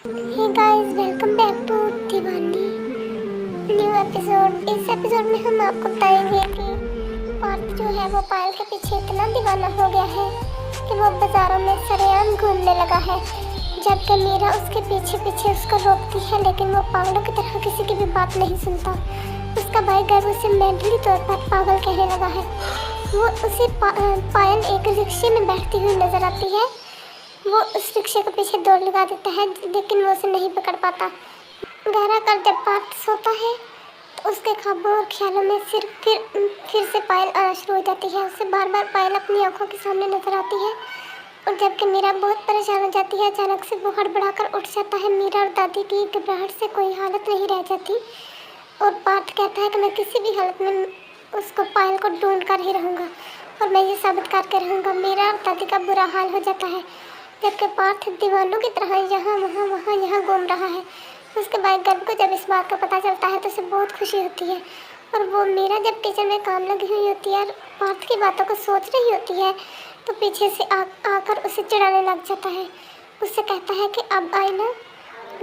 Hey guys, welcome back to दीवानी new episode. इस episode में हम आपको बताएंगे कि पार्थ जो है वो पायल के पीछे इतना दीवाना हो गया है कि वो बाजारों में सरेआम घूमने लगा है, जबकि मीरा उसके पीछे पीछे उसको रोकती है, लेकिन वो पागलों की तरह किसी की भी बात नहीं सुनता। उसका भाई गर्व उसे मेंटली तौर पर पागल कहने लगा है। वो उसे पायल एक रिक्शे में बैठती हुई नजर आती है। वो उस रिक्शे के पीछे दौड़ लगा देता है, लेकिन वो उसे नहीं पकड़ पाता। गहरा कर जब पार्थ सोता है तो उसके ख्वाबों और ख्यालों में फिर से पायल आना शुरू हो जाती है। उसे बार बार पायल अपनी आंखों के सामने नजर आती है, और जबकि मीरा बहुत परेशान हो जाती है। अचानक से वो हड़बड़ाकर उठ जाता है। मीरा और दादी की घबराहट से कोई हालत नहीं रह जाती, और पार्थ कहता है कि मैं किसी भी हालत में उसको पायल को ढूंढ कर ही रहूँगा, और मैं ये साबित करके रहूँगा। मीरा और दादी का बुरा हाल हो जाता है, जबकि पार्थ दीवानों की तरह यहाँ घूम रहा है। उसके भाई गर्व को जब इस बात का पता चलता है तो उसे बहुत खुशी होती है, और वो मीरा जब किचन में काम लगी हुई होती है और पार्थ की बातों को सोच रही होती है तो पीछे से आकर उसे चिढ़ाने लग जाता है। उससे कहता है कि अब आई ना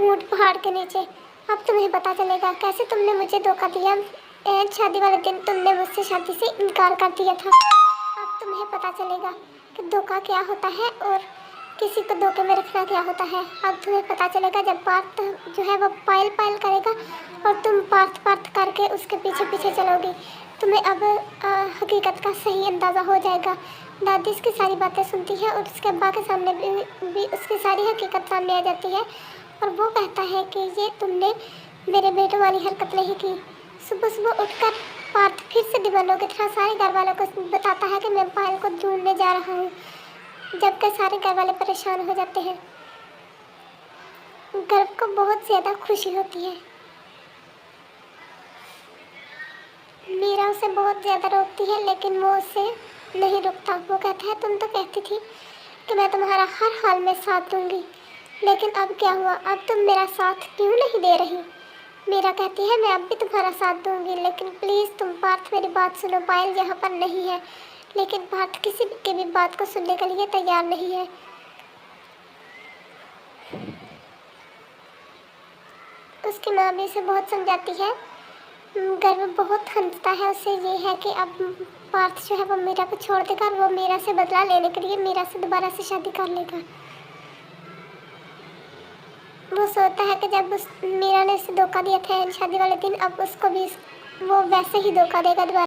ऊँट पहाड़ के नीचे, अब तुम्हें पता चलेगा कैसे तुमने मुझे धोखा दिया। शादी वाले दिन तुमने मुझसे शादी से इनकार कर दिया था। अब तुम्हें पता चलेगा कि धोखा क्या होता है और किसी को धोखे में रखना क्या होता है। अब तुम्हें पता चलेगा जब पार्थ जो है वो पायल पायल करेगा और तुम पार्थ पार्थ करके उसके पीछे पीछे चलोगी। तुम्हें अब हकीकत का सही अंदाज़ा हो जाएगा। दादी इसकी सारी बातें सुनती है और उसके अब्बा के सामने भी उसकी सारी हकीकत सामने आ जाती है, और वो कहता है कि ये तुमने मेरे बेटों वाली हरकत नहीं की। सुबह सुबह उठकर पार्थ फिर से दीवानों की तरह सारे घर वालों को बताता है कि मैं पायल को ढूंढने जा रहा हूँ, जबकि सारे घर वाले परेशान हो जाते हैं। गर्व को बहुत ज़्यादा खुशी होती है। मीरा उसे बहुत ज़्यादा रोकती है, लेकिन वो उसे नहीं रुकता। वो कहता है तुम तो कहती थी कि मैं तुम्हारा हर हाल में साथ दूंगी, लेकिन अब क्या हुआ? अब तुम मेरा साथ क्यों नहीं दे रही? मीरा कहती है मैं अब भी तुम्हारा साथ दूंगी, लेकिन प्लीज़ तुम पार्थ मेरी बात सुनो। पायल यहाँ पर नहीं है, लेकिन पार्थ किसी की भी बात को सुनने के लिए तैयार नहीं है। उसकी माँ भी उसे बहुत समझाती है। गर्व बहुत हंसता है। उसे ये है कि अब पार्थ जो है वो मीरा को छोड़ देगा और वो मीरा से बदला लेने के लिए मीरा से दोबारा से शादी कर लेगा। वो सोचता है कि जब उस मीरा ने उसे धोखा दिया था शादी वाले दिन, अब उसको भी वो वैसे ही धोखा देगा दोबारा।